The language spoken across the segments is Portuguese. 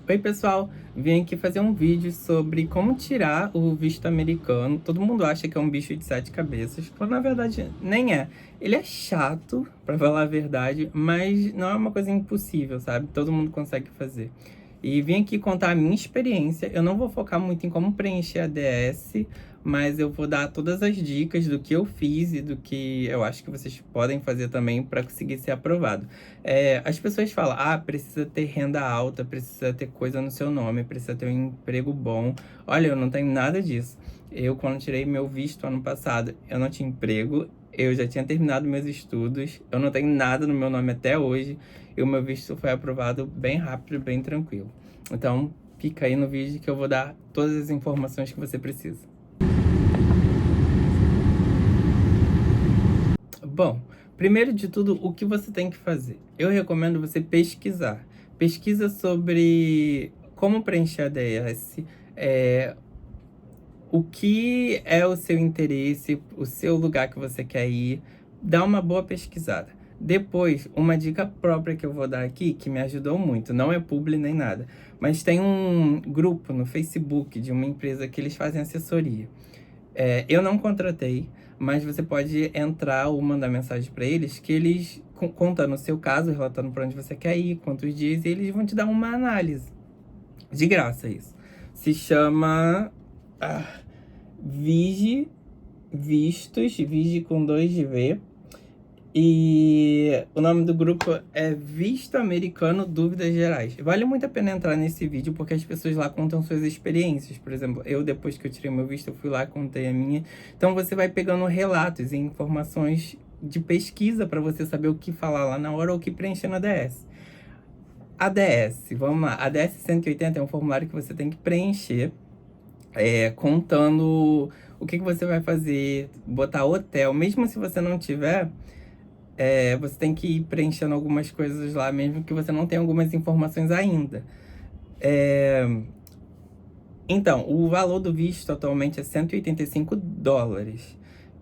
Oi pessoal, vim aqui fazer um vídeo sobre como tirar o visto americano. Todo mundo acha que é um bicho de 7 cabeças, quando na verdade nem é. Ele é chato, pra falar a verdade, mas não é uma coisa impossível, sabe? Todo mundo consegue fazer. E vim aqui contar a minha experiência. Eu não vou focar muito em como preencher a DS, mas eu vou dar todas as dicas do que eu fiz e do que eu acho que vocês podem fazer também para conseguir ser aprovado. As pessoas falam, precisa ter renda alta, precisa ter coisa no seu nome, precisa ter um emprego bom. Olha, eu não tenho nada disso. Eu, quando tirei meu visto ano passado, eu não tinha emprego, eu já tinha terminado meus estudos, eu não tenho nada no meu nome até hoje, e o meu visto foi aprovado bem rápido, bem tranquilo. Então, fica aí no vídeo que eu vou dar todas as informações que você precisa. Bom, primeiro de tudo, o que você tem que fazer? Eu recomendo você pesquisar. Pesquisa sobre como preencher a DS, o que é o seu interesse, o seu lugar que você quer ir. Dá uma boa pesquisada. Depois, uma dica própria que eu vou dar aqui, que me ajudou muito, não é publi nem nada, mas tem um grupo no Facebook de uma empresa que eles fazem assessoria. Eu não contratei, mas você pode entrar ou mandar mensagem para eles, que eles, contando o seu caso, relatando para onde você quer ir, quantos dias, e eles vão te dar uma análise. De graça isso. Se chama Vige Vistos, Vige com 2V. E o nome do grupo é Visto Americano Dúvidas Gerais. Vale muito a pena entrar nesse vídeo porque as pessoas lá contam suas experiências. Por exemplo, eu depois que eu tirei meu visto, eu fui lá, contei a minha. Então você vai pegando relatos e informações de pesquisa para você saber o que falar lá na hora ou o que preencher na DS. A DS, vamos lá. A DS 180 é um formulário que você tem que preencher, contando o que você vai fazer, botar hotel. Mesmo se você não tiver... você tem que ir preenchendo algumas coisas lá, mesmo que você não tenha algumas informações ainda. Então, o valor do visto atualmente é $185,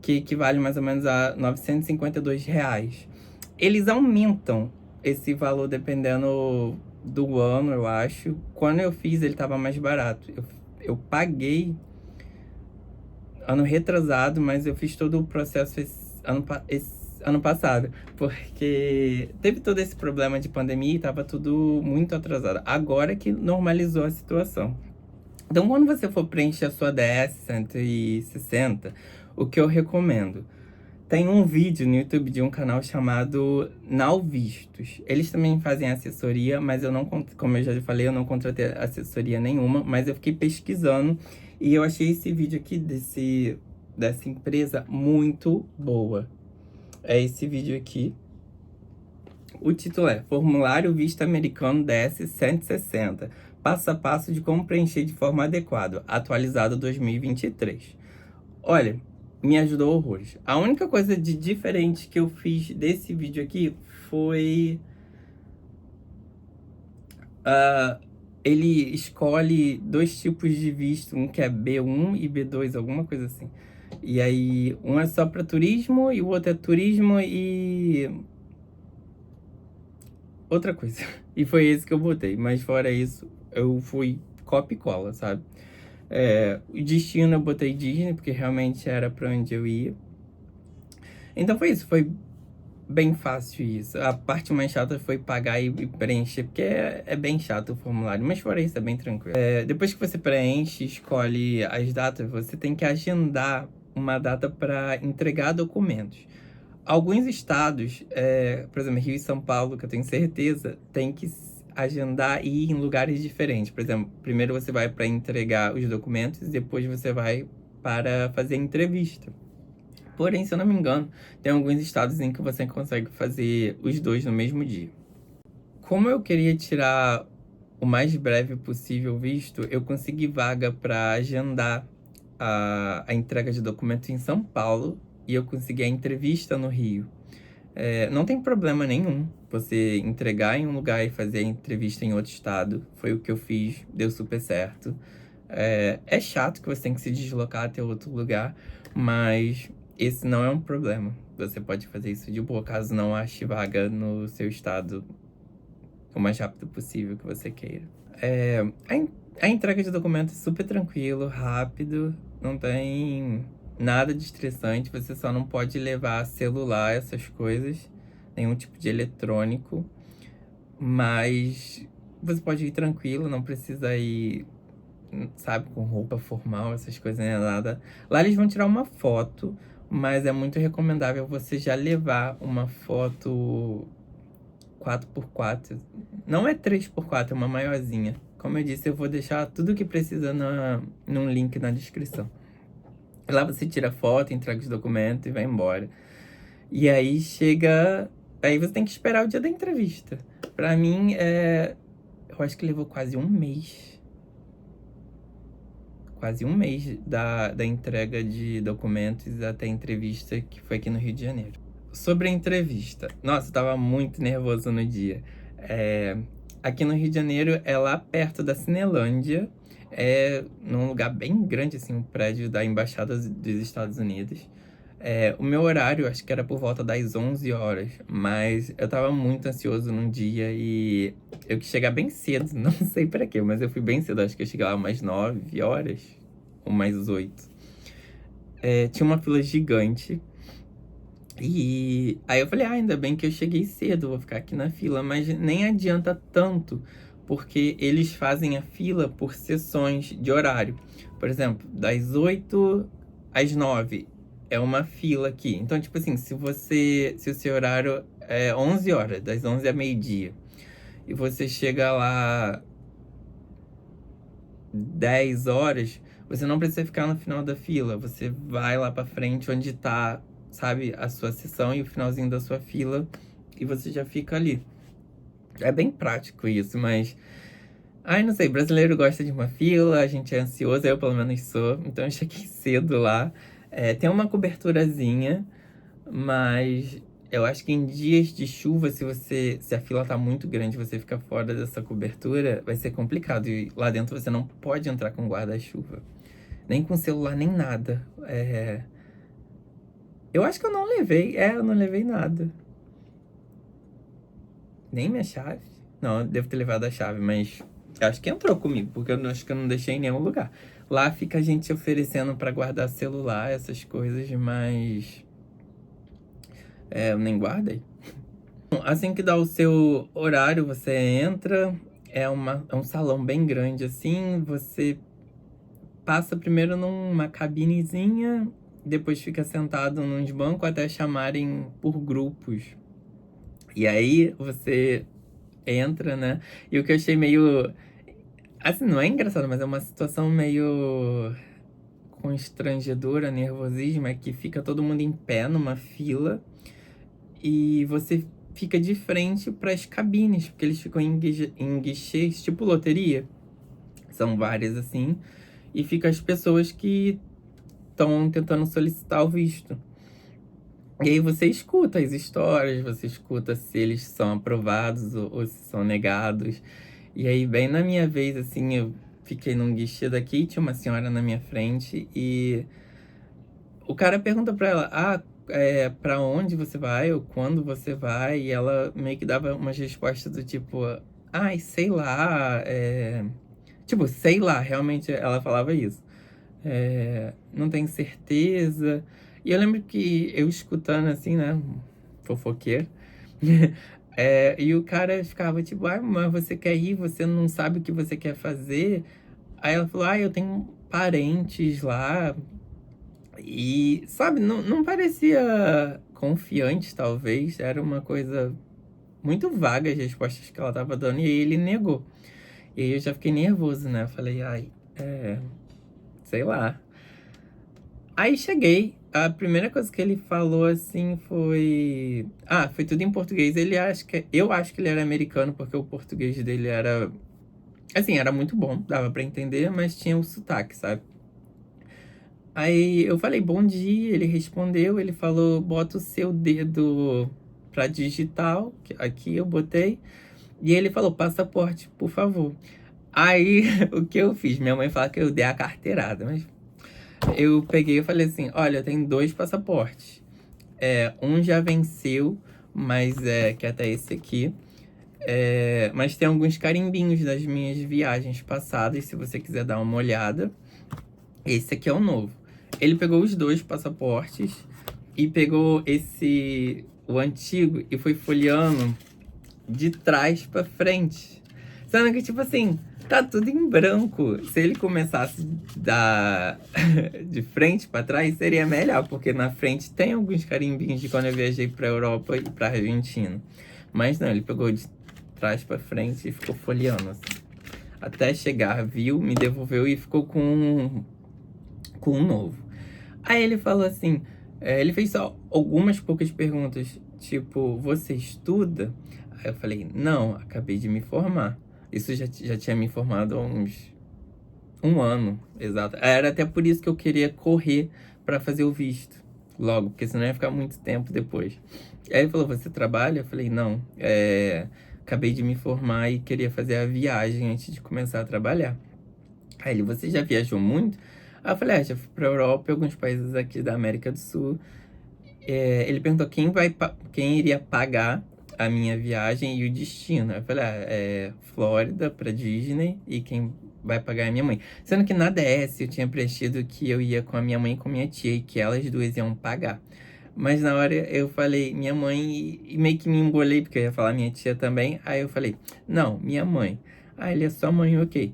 que equivale mais ou menos a R$ 952. Eles aumentam esse valor dependendo do ano, eu acho. Quando eu fiz, ele estava mais barato. Eu paguei ano retrasado, mas eu fiz todo o processo esse ano passado, porque teve todo esse problema de pandemia e tava tudo muito atrasado. Agora que normalizou a situação. Então, quando você for preencher a sua DS 160, o que eu recomendo? Tem um vídeo no YouTube de um canal chamado Now Vistos. Eles também fazem assessoria, mas eu não, como eu já falei, eu não contratei assessoria nenhuma, mas eu fiquei pesquisando e eu achei esse vídeo aqui dessa empresa muito boa. É esse vídeo aqui. O título é Formulário Visto Americano DS 160. Passo a passo de como preencher de forma adequada. Atualizado 2023. Olha, me ajudou horrores. A única coisa de diferente que eu fiz desse vídeo aqui foi... ele escolhe 2 tipos de visto. Um que é B1 e B2, alguma coisa assim. E aí, um é só para turismo e o outro é turismo e... outra coisa. E foi esse que eu botei. Mas fora isso, eu fui copia e cola, sabe? O destino eu botei Disney, porque realmente era pra onde eu ia. Então foi isso, foi bem fácil isso. A parte mais chata foi pagar e preencher, porque é bem chato o formulário. Mas fora isso, é bem tranquilo. Depois que você preenche, escolhe as datas, você tem que agendar uma data para entregar documentos. Alguns estados, por exemplo, Rio e São Paulo, que eu tenho certeza, tem que agendar e ir em lugares diferentes. Por exemplo, primeiro você vai para entregar os documentos e depois você vai para fazer a entrevista. Porém, se eu não me engano, tem alguns estados em que você consegue fazer os dois no mesmo dia. Como eu queria tirar o mais breve possível o visto, eu consegui vaga para agendar a entrega de documentos em São Paulo e eu consegui a entrevista no Rio. Não tem problema nenhum você entregar em um lugar e fazer a entrevista em outro estado. Foi o que eu fiz, deu super certo. É chato que você tem que se deslocar até outro lugar, mas esse não é um problema. Você pode fazer isso de boa, caso não ache vaga no seu estado o mais rápido possível que você queira. A entrega de documentos é super tranquilo, rápido, não tem nada de estressante, você só não pode levar celular, essas coisas, nenhum tipo de eletrônico, mas você pode ir tranquilo, não precisa ir, sabe, com roupa formal, essas coisas, nem nada. Lá eles vão tirar uma foto, mas é muito recomendável você já levar uma foto 4x4. Não é 3x4, é uma maiorzinha. Como eu disse, eu vou deixar tudo que precisa num link na descrição. Lá você tira foto, entrega os documentos e vai embora. E aí chega. Aí você tem que esperar o dia da entrevista. Pra mim, eu acho que levou quase um mês. Quase um mês da entrega de documentos até a entrevista, que foi aqui no Rio de Janeiro. Sobre a entrevista. Nossa, eu tava muito nervoso no dia. É, aqui no Rio de Janeiro, é lá perto da Cinelândia. É num lugar bem grande, assim, um prédio da Embaixada dos Estados Unidos. O meu horário, acho que era por volta das 11 horas. Mas eu tava muito ansioso num dia e eu quis chegar bem cedo. Não sei pra quê, mas eu fui bem cedo. Acho que eu cheguei lá umas 9 horas ou mais 8. Tinha uma fila gigante. E aí eu falei, ainda bem que eu cheguei cedo, vou ficar aqui na fila, mas nem adianta tanto, porque eles fazem a fila por sessões de horário. Por exemplo, das 8 às 9 é uma fila aqui. Então, tipo assim, se o seu horário é 11 horas, das 11 a meio-dia, e você chega lá 10 horas, você não precisa ficar no final da fila. Você vai lá pra frente onde tá, sabe, a sua sessão e o finalzinho da sua fila, e você já fica ali. É bem prático isso, mas... Ai, não sei, brasileiro gosta de uma fila, a gente é ansioso, eu pelo menos sou, então eu cheguei cedo lá. Tem uma coberturazinha, mas eu acho que em dias de chuva, se a fila tá muito grande, você fica fora dessa cobertura, vai ser complicado. E lá dentro você não pode entrar com guarda-chuva, nem com celular, nem nada. Eu acho que eu não levei nada. Nem minha chave. Não, eu devo ter levado a chave, mas acho que entrou comigo, porque acho que eu não deixei em nenhum lugar. Lá fica a gente oferecendo pra guardar celular, essas coisas, mas eu nem guardei. Assim que dá o seu horário, você entra, é um salão bem grande assim, você passa primeiro numa cabinezinha, depois fica sentado nos bancos até chamarem por grupos. E aí você entra, né? E o que eu achei meio... Assim, não é engraçado, mas é uma situação meio constrangedora, nervosismo, é que fica todo mundo em pé numa fila e você fica de frente para as cabines, porque eles ficam em guichês, tipo loteria. São várias assim, e fica as pessoas que estão tentando solicitar o visto. E aí você escuta as histórias, você escuta se eles são aprovados ou se são negados. E aí, bem na minha vez, assim, eu fiquei num guichê daqui, tinha uma senhora na minha frente e o cara pergunta pra ela, pra onde você vai ou quando você vai? E ela meio que dava umas respostas do tipo, ai, sei lá, tipo, sei lá, realmente ela falava isso. Não tenho certeza. E eu lembro que eu escutando assim, né, fofoqueiro, e o cara ficava tipo, mas você quer ir, você não sabe o que você quer fazer. Aí ela falou, eu tenho parentes lá. E, sabe, não parecia confiante, talvez. Era uma coisa muito vaga as respostas que ela tava dando. E aí ele negou. E aí eu já fiquei nervoso, né? Eu falei, sei lá. Aí cheguei. A primeira coisa que ele falou assim foi. Foi tudo em português. Eu acho que ele era americano, porque o português dele era. Assim, era muito bom, dava pra entender, mas tinha o sotaque, sabe? Aí eu falei, bom dia, ele respondeu, ele falou, bota o seu dedo pra digital, aqui eu botei, e ele falou, passaporte, por favor. Aí, o que eu fiz? Minha mãe fala que eu dei a carteirada, mas eu peguei e falei assim, olha, eu tenho 2 passaportes. Um já venceu, mas que até esse aqui. Mas tem alguns carimbinhos das minhas viagens passadas, se você quiser dar uma olhada. Esse aqui é o novo. Ele pegou os dois passaportes e pegou o antigo, e foi folheando de trás pra frente. Sendo que, tipo assim, tá tudo em branco. Se ele começasse da de frente pra trás, seria melhor, porque na frente tem alguns carimbinhos de quando eu viajei pra Europa e pra Argentina. Mas não, ele pegou de trás pra frente e ficou folheando, assim. Até chegar, viu, me devolveu e ficou com um novo. Aí ele falou assim, ele fez só algumas poucas perguntas, tipo, você estuda? Aí eu falei, não, acabei de me formar. Isso já tinha me formado há uns um ano, exato. Era até por isso que eu queria correr pra fazer o visto logo, porque senão ia ficar muito tempo depois. Aí ele falou, você trabalha? Eu falei, não, acabei de me formar e queria fazer a viagem antes de começar a trabalhar. Aí ele, você já viajou muito? Aí eu falei, já fui pra Europa e alguns países aqui da América do Sul. Ele perguntou quem iria pagar a minha viagem e o destino. Aí eu falei, Flórida pra Disney, e quem vai pagar é a minha mãe. Sendo que na DS eu tinha preenchido que eu ia com a minha mãe e com a minha tia, e que elas duas iam pagar. Mas na hora eu falei minha mãe, e meio que me embolei, porque eu ia falar minha tia também. Aí eu falei, não, minha mãe. Aí ele é sua mãe, ok.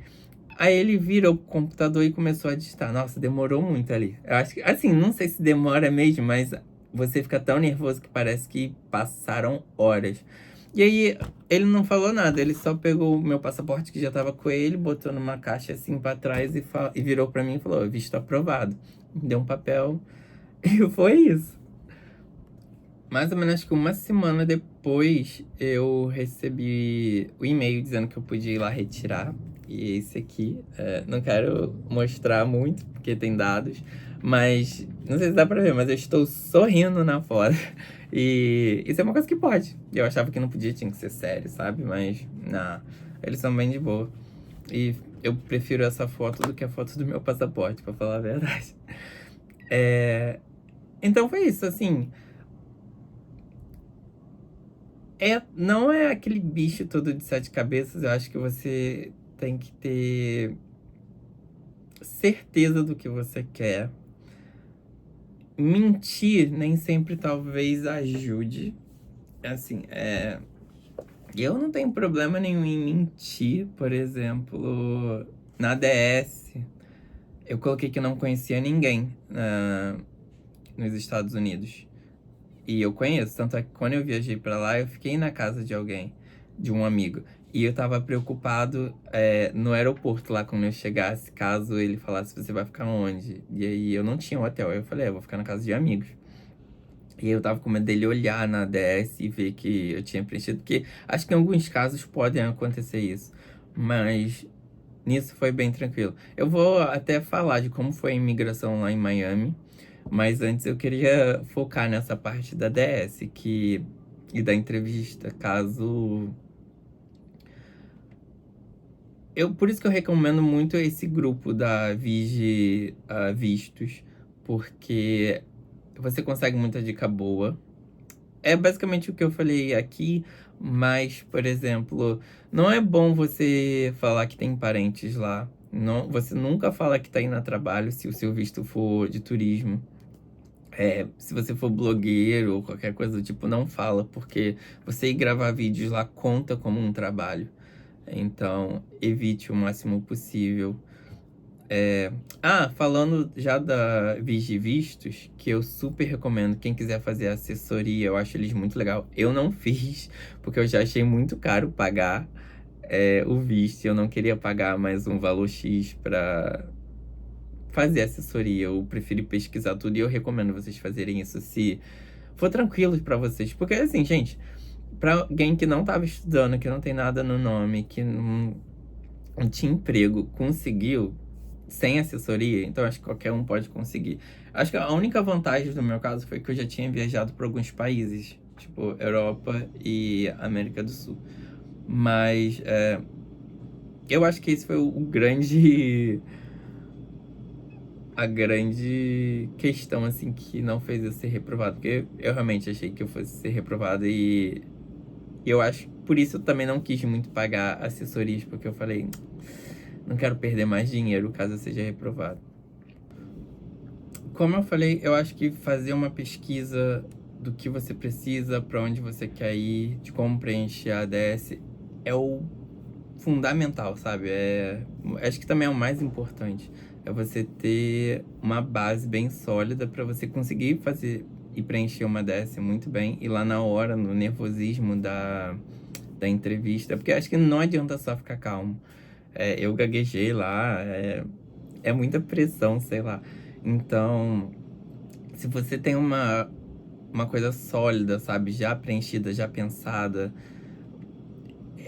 Aí ele virou pro computador e começou a digitar. Nossa, demorou muito ali. Eu acho que, assim, não sei se demora mesmo, mas você fica tão nervoso que parece que passaram horas. E aí, ele não falou nada, ele só pegou o meu passaporte que já tava com ele, botou numa caixa assim pra trás e virou pra mim e falou, visto aprovado. Me deu um papel e foi isso. Mais ou menos acho que uma semana depois eu recebi o e-mail dizendo que eu podia ir lá retirar. E esse aqui, não quero mostrar muito, porque tem dados, mas não sei se dá pra ver, mas eu estou sorrindo na foto. E isso é uma coisa que pode. Eu achava que não podia, tinha que ser sério, sabe? Mas, não, eles são bem de boa. E eu prefiro essa foto do que a foto do meu passaporte, pra falar a verdade. Então foi isso, assim. Não é aquele bicho todo de sete cabeças. Eu acho que você tem que ter certeza do que você quer. Mentir nem sempre talvez ajude. Assim, eu não tenho problema nenhum em mentir. Por exemplo, na DS, eu coloquei que eu não conhecia ninguém nos Estados Unidos. E eu conheço, tanto é que quando eu viajei pra lá, eu fiquei na casa de alguém, de um amigo. E eu tava preocupado no aeroporto lá, quando eu chegasse, caso ele falasse, você vai ficar onde? E aí eu não tinha um hotel, aí eu falei, eu vou ficar na casa de amigos. E aí eu tava com medo dele olhar na DS e ver que eu tinha preenchido, porque acho que em alguns casos podem acontecer isso. Mas nisso foi bem tranquilo. Eu vou até falar de como foi a imigração lá em Miami. Mas antes eu queria focar nessa parte da DS e da entrevista, caso... Por isso que eu recomendo muito esse grupo da Vigi Vistos, porque você consegue muita dica boa. É basicamente o que eu falei aqui, mas, por exemplo, não é bom você falar que tem parentes lá. Não, você nunca fala que tá indo a trabalho se o seu visto for de turismo. Se você for blogueiro ou qualquer coisa do tipo, não fala, porque você ir gravar vídeos lá conta como um trabalho. Então, evite o máximo possível. Falando já da Vigivistos, que eu super recomendo. Quem quiser fazer assessoria, eu acho eles muito legal. Eu não fiz, porque eu já achei muito caro pagar o visto. Eu não queria pagar mais um valor X pra fazer assessoria. Eu prefiro pesquisar tudo e eu recomendo vocês fazerem isso se for tranquilo pra vocês. Porque assim, gente, pra alguém que não tava estudando, que não tem nada no nome, que não tinha emprego, conseguiu sem assessoria, então acho que qualquer um pode conseguir. Acho que a única vantagem do meu caso foi que eu já tinha viajado para alguns países, tipo Europa e América do Sul. Mas eu acho que esse foi a grande questão, assim, que não fez eu ser reprovado. Porque eu realmente achei que eu fosse ser reprovado e eu acho, por isso eu também não quis muito pagar assessorias, porque eu falei, não quero perder mais dinheiro caso eu seja reprovado. Como eu falei, eu acho que fazer uma pesquisa do que você precisa, para onde você quer ir, de como preencher a ADS, é o fundamental, sabe? Acho que também é o mais importante. É você ter uma base bem sólida para você conseguir fazer e preencher uma ADS muito bem. E lá na hora, no nervosismo da entrevista, porque acho que não adianta só ficar calmo. Eu gaguejei lá, é muita pressão, sei lá. Então, se você tem uma coisa sólida, sabe? Já preenchida, já pensada,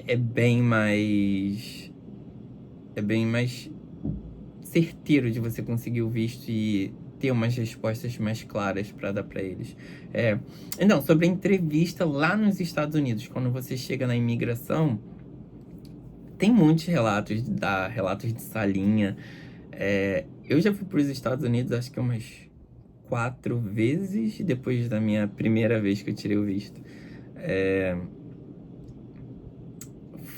é bem mais. É bem mais certeiro de você conseguir o visto e ter umas respostas mais claras para dar para eles. Então, sobre a entrevista lá nos Estados Unidos, quando você chega na imigração, tem muitos relatos de salinha. Eu já fui para os Estados Unidos, acho que umas 4 vezes depois da minha primeira vez que eu tirei o visto.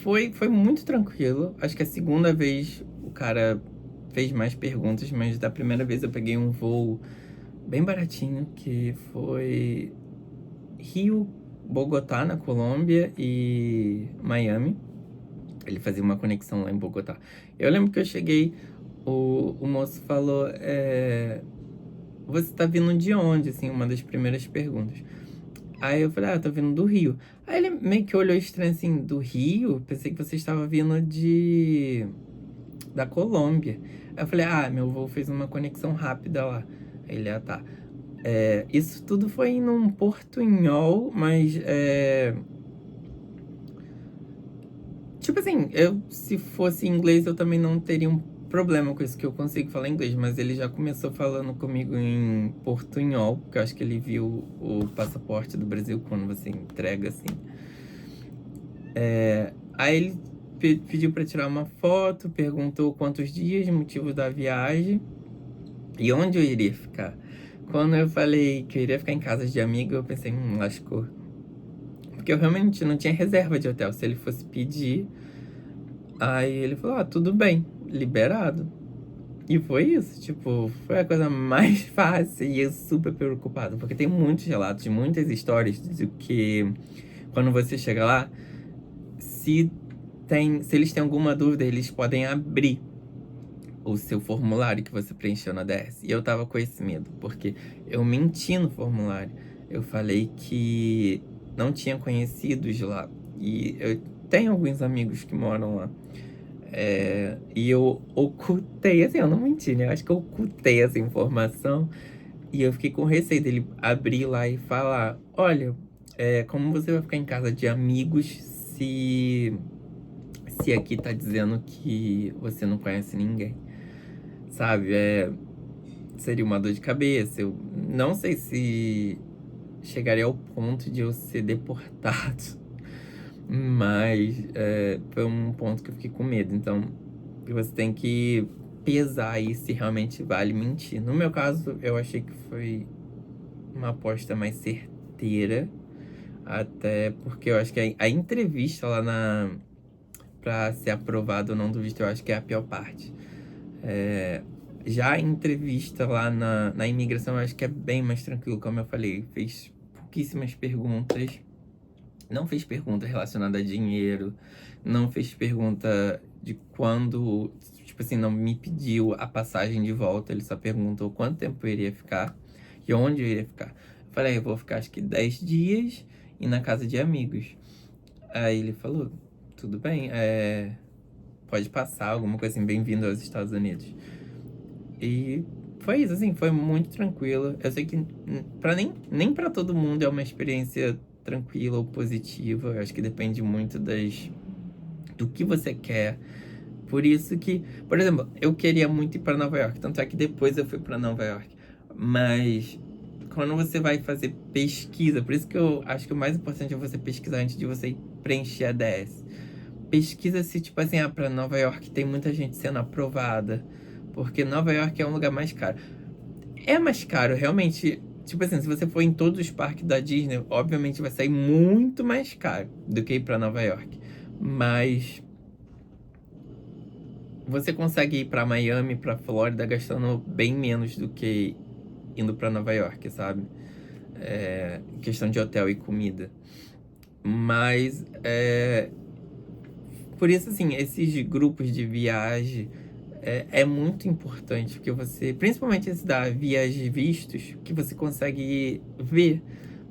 Foi muito tranquilo. Acho que a segunda vez o cara fez mais perguntas, mas da primeira vez eu peguei um voo bem baratinho, que foi Rio, Bogotá, na Colômbia, e Miami. Ele fazia uma conexão lá em Bogotá. Eu lembro que eu cheguei, o moço falou, você tá vindo de onde? Assim, uma das primeiras perguntas. Aí eu falei, eu tô vindo do Rio. Aí ele meio que olhou estranho assim, do Rio? Pensei que você estava vindo da Colômbia. Aí eu falei, meu voo fez uma conexão rápida lá. Aí ele, tá. Isso tudo foi num portunhol, mas tipo assim, se fosse inglês eu também não teria um problema com isso, que eu consigo falar inglês, mas ele já começou falando comigo em portunhol, porque eu acho que ele viu o passaporte do Brasil quando você entrega, assim. Aí ele pediu para tirar uma foto, perguntou quantos dias, motivo da viagem e onde eu iria ficar. Quando eu falei que eu iria ficar em casa de amigo, eu pensei, lascou. Porque eu realmente não tinha reserva de hotel. Se ele fosse pedir, aí ele falou, tudo bem, liberado. E foi isso, tipo, foi a coisa mais fácil e eu super preocupado, porque tem muitos relatos, muitas histórias de que quando você chega lá, se eles têm alguma dúvida, eles podem abrir o seu formulário que você preencheu na DS. E eu tava com esse medo, porque eu menti no formulário. Eu falei que não tinha conhecidos lá. E eu tenho alguns amigos que moram lá. E eu ocultei, assim, eu não menti, né? Eu acho que eu ocultei essa informação. E eu fiquei com receio dele abrir lá e falar: olha, como você vai ficar em casa de amigos se aqui tá dizendo que você não conhece ninguém? Sabe? Seria uma dor de cabeça. Eu não sei se chegaria ao ponto de eu ser deportado. Mas foi um ponto que eu fiquei com medo. Então, você tem que pesar aí se realmente vale mentir. No meu caso, eu achei que foi uma aposta mais certeira. Até porque eu acho que a entrevista lá pra ser aprovado ou não do visto, eu acho que é a pior parte. Já a entrevista lá na imigração, eu acho que é bem mais tranquilo, como eu falei. Fez pouquíssimas perguntas. Não fez pergunta relacionada a dinheiro. Não fez pergunta de quando... Tipo assim, não me pediu a passagem de volta. Ele só perguntou quanto tempo eu iria ficar e onde eu iria ficar. Eu falei, eu vou ficar acho que 10 dias e na casa de amigos. Aí ele falou, tudo bem, pode passar, alguma coisa assim, bem-vindo aos Estados Unidos. E foi isso, assim, foi muito tranquilo. Eu sei que nem pra todo mundo é uma experiência tranquila ou positiva. Eu acho que depende muito do que você quer. Por isso que, por exemplo, eu queria muito ir para Nova York. Tanto é que depois eu fui para Nova York. Mas quando você vai fazer pesquisa, por isso que eu acho que o mais importante é você pesquisar antes de você preencher a DS. Pesquisa se, tipo assim, para Nova York tem muita gente sendo aprovada. Porque Nova York é um lugar mais caro. É mais caro, realmente. Tipo assim, se você for em todos os parques da Disney, obviamente vai sair muito mais caro do que ir pra Nova York. Mas você consegue ir pra Miami, pra Flórida, gastando bem menos do que indo pra Nova York, sabe? Em questão de hotel e comida. Mas, por isso, assim, esses grupos de viagem é muito importante, porque você, principalmente esse da Viagem Vistos, que você consegue ver,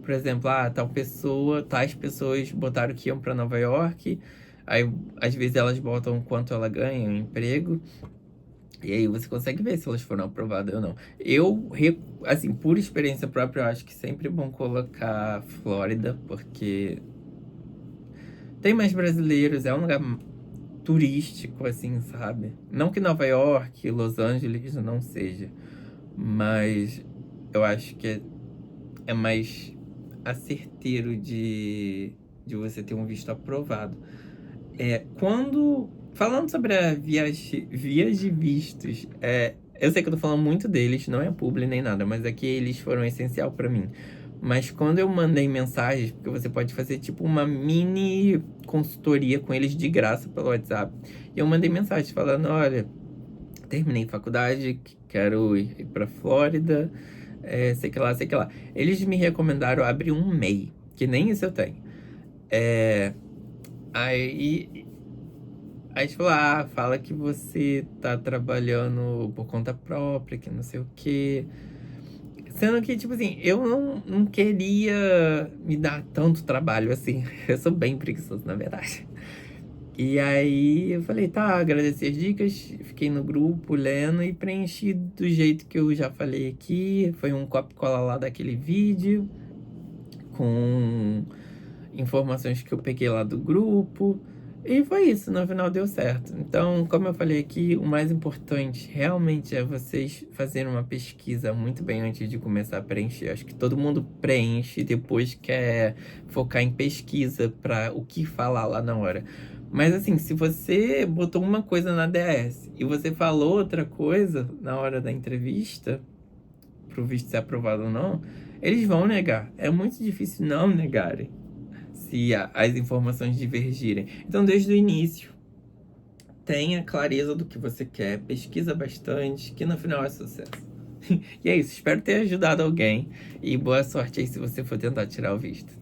por exemplo, tal pessoa, tais pessoas botaram que iam para Nova York, aí às vezes elas botam quanto ela ganha, um emprego, e aí você consegue ver se elas foram aprovadas ou não. Assim, por experiência própria, eu acho que sempre é bom colocar Flórida, porque tem mais brasileiros, é um lugar turístico, assim, sabe? Não que Nova York, Los Angeles não seja, mas eu acho que é mais asserteiro de você ter um visto aprovado. Falando sobre a vias de vistos, eu sei que eu tô falando muito deles, não é publi nem nada, mas é que eles foram essencial pra mim. Mas quando eu mandei mensagens, porque você pode fazer tipo uma mini consultoria com eles de graça pelo WhatsApp. E eu mandei mensagem falando, olha, terminei faculdade, quero ir pra Flórida, sei que lá, sei que lá. Eles me recomendaram abrir um MEI, que nem isso eu tenho. Aí a gente falou, fala que você tá trabalhando por conta própria, que não sei o quê. Sendo que, tipo assim, eu não queria me dar tanto trabalho assim. Eu sou bem preguiçoso, na verdade. E aí eu falei, tá, agradeci as dicas, fiquei no grupo lendo e preenchi do jeito que eu já falei aqui. Foi um copy-cola lá daquele vídeo, com informações que eu peguei lá do grupo. E foi isso, no final deu certo. Então, como eu falei aqui, o mais importante realmente é vocês fazerem uma pesquisa muito bem antes de começar a preencher. Acho que todo mundo preenche e depois quer focar em pesquisa para o que falar lá na hora. Mas assim, se você botou uma coisa na DS e você falou outra coisa na hora da entrevista, pro visto ser aprovado ou não, eles vão negar. É muito difícil não negarem se as informações divergirem. Então, desde o início, tenha clareza do que você quer, pesquisa bastante, que no final é sucesso. E é isso, espero ter ajudado alguém e boa sorte aí se você for tentar tirar o visto.